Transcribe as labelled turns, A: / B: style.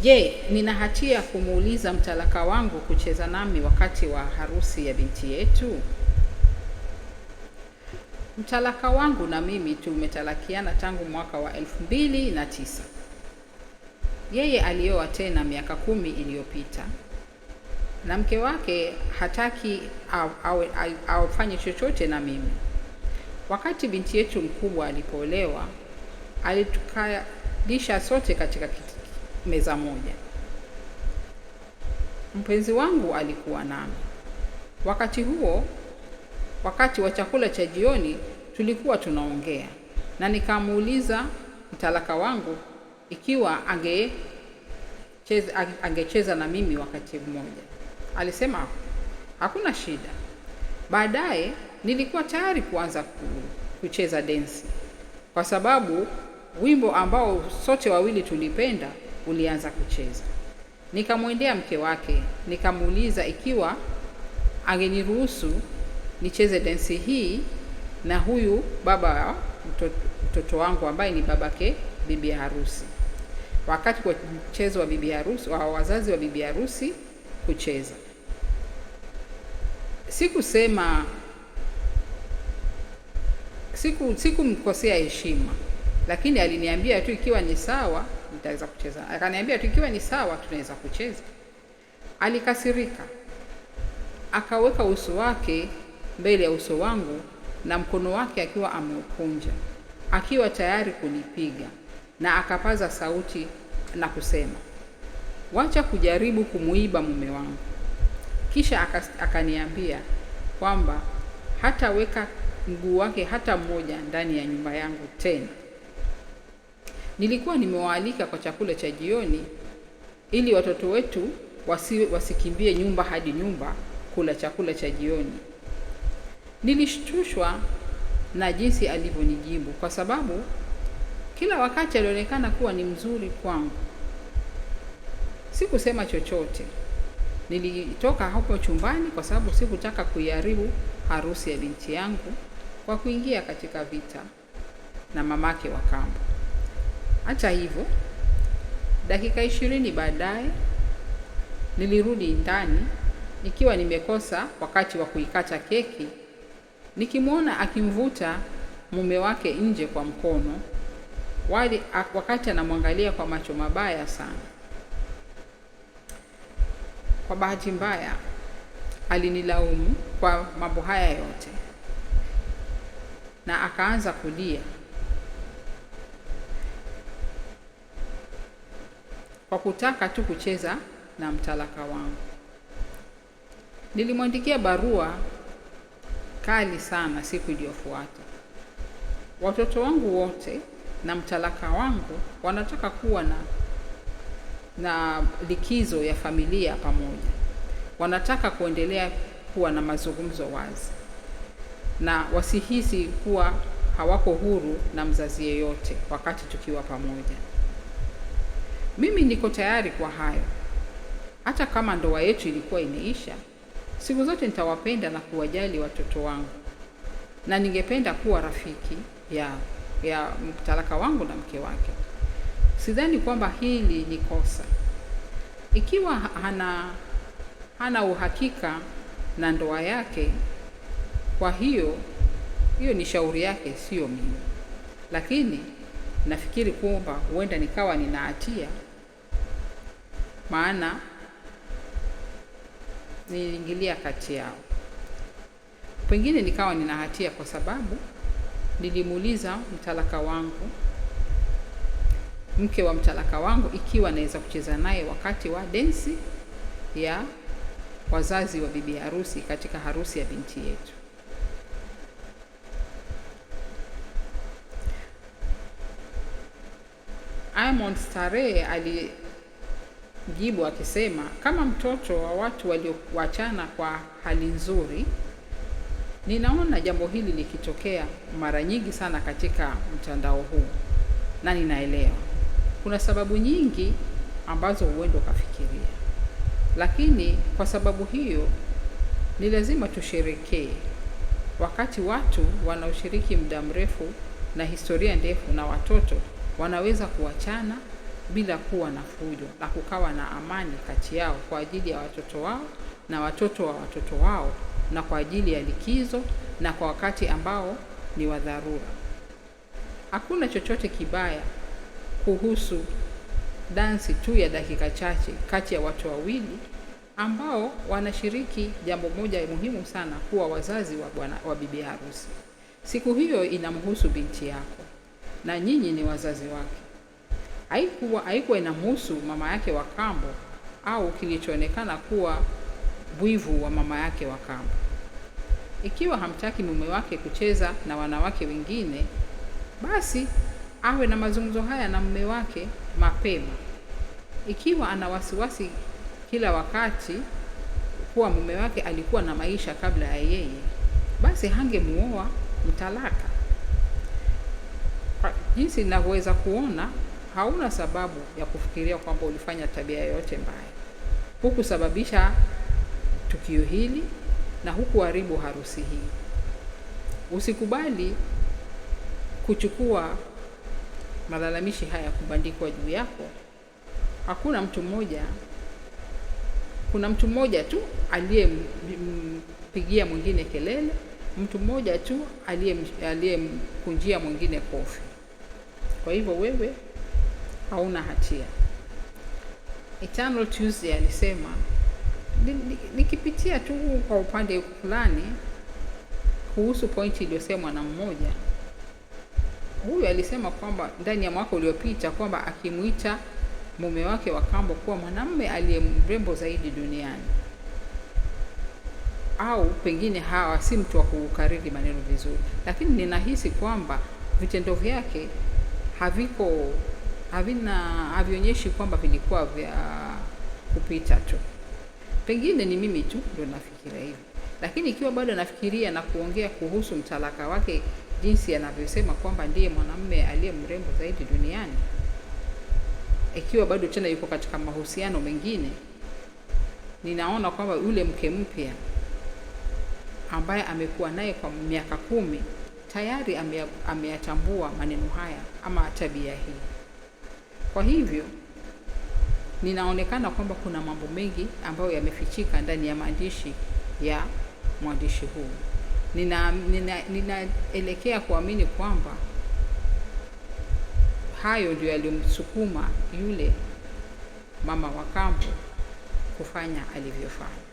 A: Je, nina hatia kumuuliza mtalaka wangu kucheza nami wakati wa harusi ya binti yetu? Mtalaka wangu na mimi tumetalakiana tangu mwaka wa 2009. Yeye alioa tena miaka 10 iliyopita. Na mke wake hataki afanye chochote na mimi. Wakati binti yetu mkubwa alipoolewa, alitukalisha sote katika meza moja. Mpenzi wangu alikuwa nami. Wakati huo, wakati wa chakula cha jioni, tulikuwa tunaongea. Na nikamuuliza mtalaka wangu ikiwa angecheza na mimi wakati mmoja. Alisema hakuna shida. Baadaye nilikuwa tayari kuanza kucheza densi, kwa sababu wimbo ambao sote wawili tulipenda ulianza kucheza. Nikamwendea mke wake, nikamuuliza ikiwa angeniruhusu nicheze densi hii na huyu baba mtoto wangu ambaye ni babake bibi harusi. Wakati kwa mchezo wa bibi harusi, wa wazazi wa bibi harusi kucheza. Sikumkosea heshima, lakini aliniambia tu ikiwa ni sawa nitaweza kucheza. Akaniambia tu ikiwa ni sawa tunaweza kucheza. Alikasirika. Akaweka uso wake mbele ya uso wangu na mkono wake akiwa ameukunja, akiwa tayari kunipiga, na akapaza sauti na kusema, "Wacha kujaribu kumuiba mume wangu." Kisha akaniambia kwamba hataweka mguu wake hata mmoja ndani ya nyumba yangu tena. Nilikuwa nimewaalika kwa chakula cha jioni ili watoto wetu wasikimbie nyumba hadi nyumba kula chakula cha jioni. Nilishtushwa na jinsi alivyonijibu, kwa sababu kila wakati alionekana kuwa ni mzuri kwangu. Sikusema chochote. Nilitoka hapo chumbani kwa sababu sikutaka kuiharibu harusi ya binti yangu kwa kuingia katika vita na mamake wa kambo. Hata hivyo, dakika 20 baadaye nilirudi ndani nikiwa nimekosa wakati wa kuikata keki, nikimwona akimvuta mume wake nje kwa mkono, wakati anamwangalia kwa macho mabaya sana. Kwa bahati mbaya alinilaumu kwa mambo haya yote na akaanza kulia kwa kutaka tu kucheza na mtalaka wangu. Nilimwandikia barua kali sana siku iliyofuata. Watoto wangu wote na mtalaka wangu wanataka kuwa na likizo ya familia pamoja. Wanataka kuendelea kuwa na mazungumzo wazi na wasihisi kuwa hawako huru na mzazi yeyote wakati tukiwa pamoja. Mimi niko tayari kwa hayo. Hata kama ndoa yetu ilikuwa imeisha, siku zote nitawapenda na kuwajali watoto wangu, na ningependa kuwa rafiki ya mtalaka wangu na mke wake. Sidhani kwamba hili ni kosa. Ikiwa hana uhakika na ndoa yake, kwa hiyo ni shauri yake, sio mimi. Lakini nafikiri kwamba huenda nikawa nina hatia, maana niliingilia kati yao. Pengine nikawa nina hatia kwa sababu nilimuuliza mtalaka wangu, mke wa mtalaka wangu, ikiwa naweza kucheza naye wakati wa densi ya wazazi wa bibi harusi katika harusi ya binti yetu. Amon Starehe alijibu akisema, kama mtoto wa watu walioachana kwa hali nzuri, ninaona jambo hili likitokea mara nyingi sana katika mtandao huu, na ninaelewa kuna sababu nyingi ambazo huenda ukafikiria, lakini kwa sababu hiyo ni lazima tusherekee. Wakati watu wanaoshiriki muda mrefu na historia ndefu na watoto wanaweza kuachana bila kuwa na fujo, na kukawa na amani kati yao kwa ajili ya watoto wao na watoto wa watoto wao, na kwa ajili ya likizo na kwa wakati ambao ni wa dharura. Hakuna chochote kibaya kuhusu dansi tu ya dakika chache kati ya watu wawili ambao wanashiriki jambo moja muhimu sana, kuwa wazazi wa bibi harusi. Siku hiyo inamhusu binti yako na nyinyi ni wazazi wake. Haikuwa inamhusu mama yake wa kambo au kilichoonekana kuwa bwivu wa mama yake wa kambo. Ikiwa hamtaki mume wake kucheza na wanawake wengine, basi awe na mazungumzo haya na mume wake mapema. Ikiwa ana wasiwasi kila wakati kuwa mume wake alikuwa na maisha kabla ya yeye, basi hangemuoa, mtalaka. Jinsi ninavyoweza kuona, hauna sababu ya kufikiria kwamba ulifanya tabia yoyote mbaya. Hukusababisha tukio hili na hukuharibu harusi hii. Usikubali kuchukua malalamishi haya kubandikwa juu yako. Kuna mtu mmoja tu aliyempigia mwingine kelele, mtu mmoja tu aliyemkunjia mwingine kofi. Kwa hivyo wewe hauna hatia. Eternal Tuesday alisema, nikipitia tu kwa upande fulani kuhusu pointi iliyosemwa na mmoja, huyu alisema kwamba ndani ya mwaka uliopita kwamba akimuita mume wake wa kambo kuwa mwanamume aliyemrembo zaidi duniani, au pengine hawa si mtu wa kukariri maneno vizuri, lakini ninahisi kwamba vitendo vyake havionyeshi kwamba vilikuwa vya kupita tu. Pengine ni mimi tu ndio nafikiria hivi, lakini ikiwa bado nafikiria na kuongea kuhusu mtalaka wake, jinsi anavyosema kwamba ndiye mwanamume aliyemrembo zaidi duniani, ikiwa bado tena yuko katika mahusiano mengine, ninaona kwamba yule mke mpya ambaye amekuwa naye kwa miaka 10 tayari ameyatambua maneno haya ama tabia hii. Kwa hivyo ninaonekana kwamba kuna mambo mengi ambayo yamefichika ndani ya maandishi ya mwandishi huu. Ninaelekea kuamini kwamba hayo ndio yaliyomsukuma yule mama wa kambo kufanya alivyofanya.